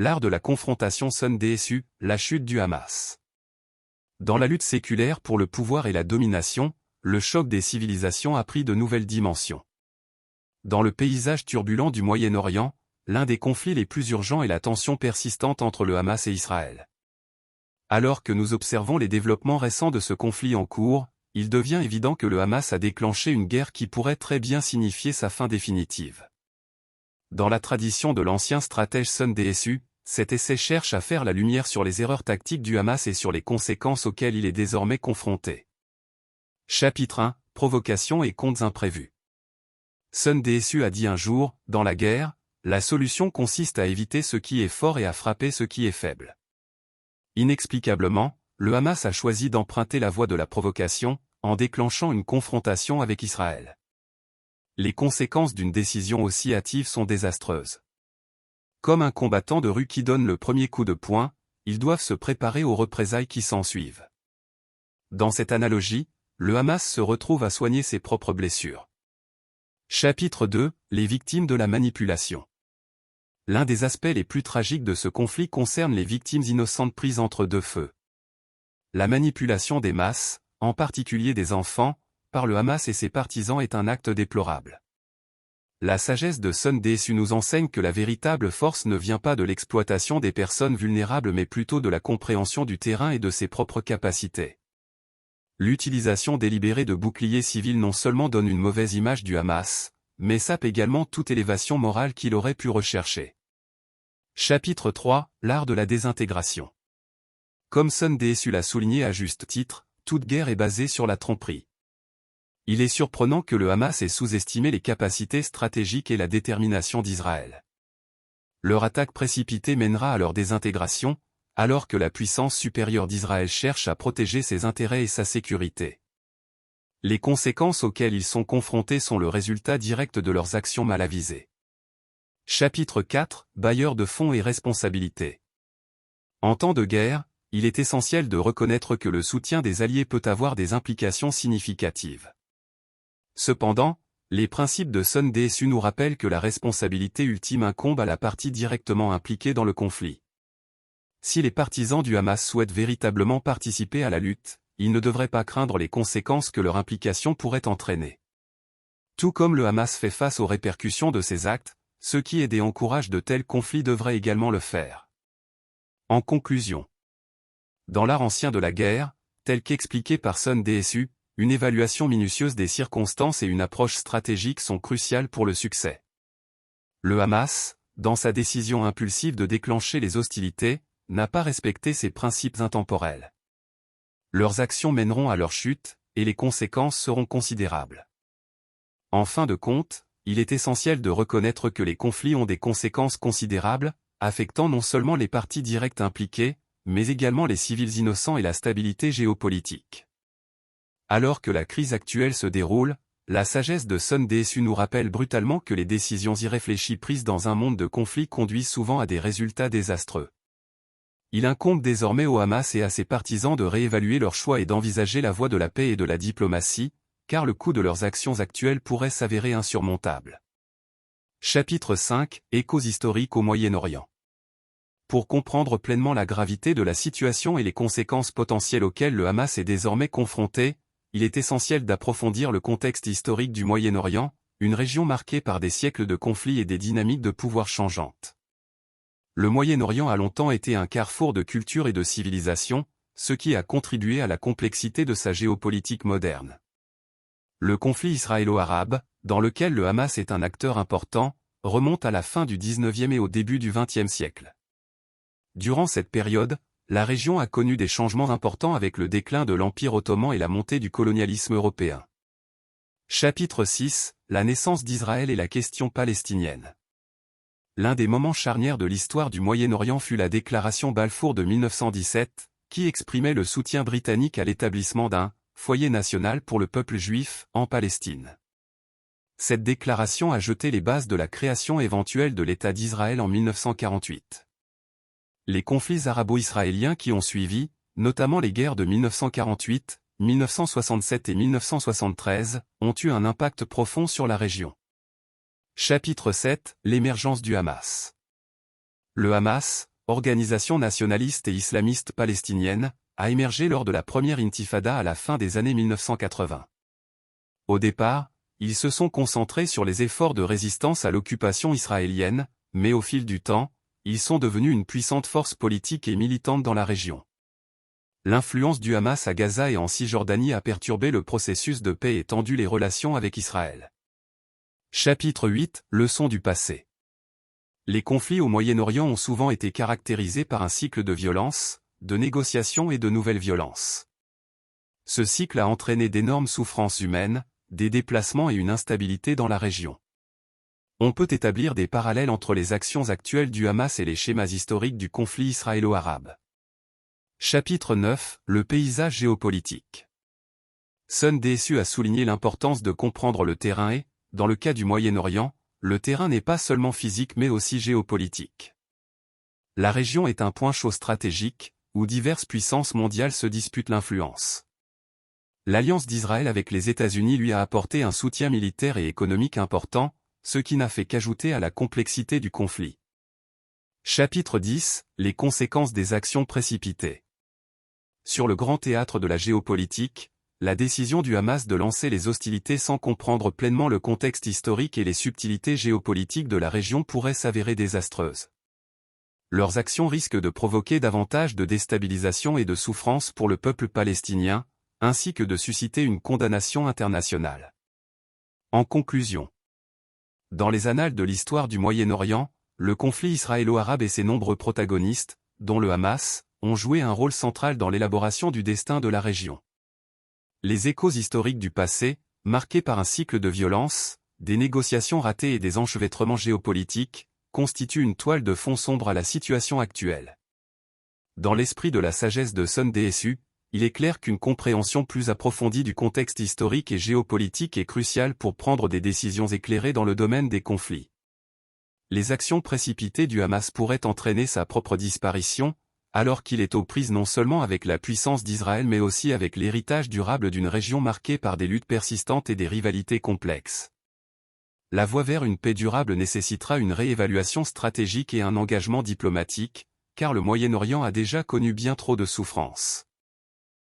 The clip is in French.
l'art de la confrontation Sun-DSU, la chute du Hamas. Dans la lutte séculaire pour le pouvoir et la domination, le choc des civilisations a pris de nouvelles dimensions. Dans le paysage turbulent du Moyen-Orient, l'un des conflits les plus urgents est la tension persistante entre le Hamas et Israël. Alors que nous observons les développements récents de ce conflit en cours, il devient évident que le Hamas a déclenché une guerre qui pourrait très bien signifier sa fin définitive. Dans la tradition de l'ancien stratège Sun-DSU, cet essai cherche à faire la lumière sur les erreurs tactiques du Hamas et sur les conséquences auxquelles il est désormais confronté. Chapitre 1 – Provocation et comptes imprévus. Sun-DSU a dit un jour, dans la guerre, la solution consiste à éviter ce qui est fort et à frapper ce qui est faible. Inexplicablement, le Hamas a choisi d'emprunter la voie de la provocation, en déclenchant une confrontation avec Israël. Les conséquences d'une décision aussi hâtive sont désastreuses. Comme un combattant de rue qui donne le premier coup de poing, ils doivent se préparer aux représailles qui s'ensuivent. Dans cette analogie, le Hamas se retrouve à soigner ses propres blessures. Chapitre 2 – Les victimes de la manipulation. L'un des aspects les plus tragiques de ce conflit concerne les victimes innocentes prises entre deux feux. La manipulation des masses, en particulier des enfants, par le Hamas et ses partisans est un acte déplorable. La sagesse de Sun-DSU nous enseigne que la véritable force ne vient pas de l'exploitation des personnes vulnérables mais plutôt de la compréhension du terrain et de ses propres capacités. L'utilisation délibérée de boucliers civils non seulement donne une mauvaise image du Hamas, mais sape également toute élévation morale qu'il aurait pu rechercher. Chapitre 3 – L'art de la désintégration. Comme Sun-DSU l'a souligné à juste titre, toute guerre est basée sur la tromperie. Il est surprenant que le Hamas ait sous-estimé les capacités stratégiques et la détermination d'Israël. Leur attaque précipitée mènera à leur désintégration, alors que la puissance supérieure d'Israël cherche à protéger ses intérêts et sa sécurité. Les conséquences auxquelles ils sont confrontés sont le résultat direct de leurs actions mal avisées. Chapitre 4 – Bailleurs de fonds et responsabilités. En temps de guerre, il est essentiel de reconnaître que le soutien des alliés peut avoir des implications significatives. Cependant, les principes de Sun-DSU nous rappellent que la responsabilité ultime incombe à la partie directement impliquée dans le conflit. Si les partisans du Hamas souhaitent véritablement participer à la lutte, ils ne devraient pas craindre les conséquences que leur implication pourrait entraîner. Tout comme le Hamas fait face aux répercussions de ses actes, ceux qui aident et encouragent de tels conflits devraient également le faire. En conclusion, dans l'art ancien de la guerre, tel qu'expliqué par Sun-DSU, une évaluation minutieuse des circonstances et une approche stratégique sont cruciales pour le succès. Le Hamas, dans sa décision impulsive de déclencher les hostilités, n'a pas respecté ses principes intemporels. Leurs actions mèneront à leur chute, et les conséquences seront considérables. En fin de compte, il est essentiel de reconnaître que les conflits ont des conséquences considérables, affectant non seulement les parties directes impliquées, mais également les civils innocents et la stabilité géopolitique. Alors que la crise actuelle se déroule, la sagesse de Sun-DSU nous rappelle brutalement que les décisions irréfléchies prises dans un monde de conflits conduisent souvent à des résultats désastreux. Il incombe désormais au Hamas et à ses partisans de réévaluer leurs choix et d'envisager la voie de la paix et de la diplomatie, car le coût de leurs actions actuelles pourrait s'avérer insurmontable. Chapitre 5 – Échos historiques au Moyen-Orient. Pour comprendre pleinement la gravité de la situation et les conséquences potentielles auxquelles le Hamas est désormais confronté, il est essentiel d'approfondir le contexte historique du Moyen-Orient, une région marquée par des siècles de conflits et des dynamiques de pouvoir changeantes. Le Moyen-Orient a longtemps été un carrefour de culture et de civilisation, ce qui a contribué à la complexité de sa géopolitique moderne. Le conflit israélo-arabe, dans lequel le Hamas est un acteur important, remonte à la fin du XIXe et au début du XXe siècle. Durant cette période, la région a connu des changements importants avec le déclin de l'Empire ottoman et la montée du colonialisme européen. Chapitre 6 – La naissance d'Israël et la question palestinienne. L'un des moments charnières de l'histoire du Moyen-Orient fut la déclaration Balfour de 1917, qui exprimait le soutien britannique à l'établissement d'un « foyer national pour le peuple juif » en Palestine. Cette déclaration a jeté les bases de la création éventuelle de l'État d'Israël en 1948. Les conflits arabo-israéliens qui ont suivi, notamment les guerres de 1948, 1967 et 1973, ont eu un impact profond sur la région. Chapitre 7 – L'émergence du Hamas. Le Hamas, organisation nationaliste et islamiste palestinienne, a émergé lors de la première intifada à la fin des années 1980. Au départ, ils se sont concentrés sur les efforts de résistance à l'occupation israélienne, mais au fil du temps, ils sont devenus une puissante force politique et militante dans la région. L'influence du Hamas à Gaza et en Cisjordanie a perturbé le processus de paix et tendu les relations avec Israël. Chapitre 8 – Leçons du passé. Les conflits au Moyen-Orient ont souvent été caractérisés par un cycle de violence, de négociations et de nouvelles violences. Ce cycle a entraîné d'énormes souffrances humaines, des déplacements et une instabilité dans la région. On peut établir des parallèles entre les actions actuelles du Hamas et les schémas historiques du conflit israélo-arabe. Chapitre 9 – Le paysage géopolitique. Sun DSU a souligné l'importance de comprendre le terrain et, dans le cas du Moyen-Orient, le terrain n'est pas seulement physique mais aussi géopolitique. La région est un point chaud stratégique, où diverses puissances mondiales se disputent l'influence. L'alliance d'Israël avec les États-Unis lui a apporté un soutien militaire et économique important, ce qui n'a fait qu'ajouter à la complexité du conflit. Chapitre 10 – Les conséquences des actions précipitées. Sur le grand théâtre de la géopolitique, la décision du Hamas de lancer les hostilités sans comprendre pleinement le contexte historique et les subtilités géopolitiques de la région pourrait s'avérer désastreuse. Leurs actions risquent de provoquer davantage de déstabilisation et de souffrance pour le peuple palestinien, ainsi que de susciter une condamnation internationale. En conclusion, dans les annales de l'histoire du Moyen-Orient, le conflit israélo-arabe et ses nombreux protagonistes, dont le Hamas, ont joué un rôle central dans l'élaboration du destin de la région. Les échos historiques du passé, marqués par un cycle de violence, des négociations ratées et des enchevêtrements géopolitiques, constituent une toile de fond sombre à la situation actuelle. Dans l'esprit de la sagesse de Sun DSU, il est clair qu'une compréhension plus approfondie du contexte historique et géopolitique est cruciale pour prendre des décisions éclairées dans le domaine des conflits. Les actions précipitées du Hamas pourraient entraîner sa propre disparition, alors qu'il est aux prises non seulement avec la puissance d'Israël mais aussi avec l'héritage durable d'une région marquée par des luttes persistantes et des rivalités complexes. La voie vers une paix durable nécessitera une réévaluation stratégique et un engagement diplomatique, car le Moyen-Orient a déjà connu bien trop de souffrances.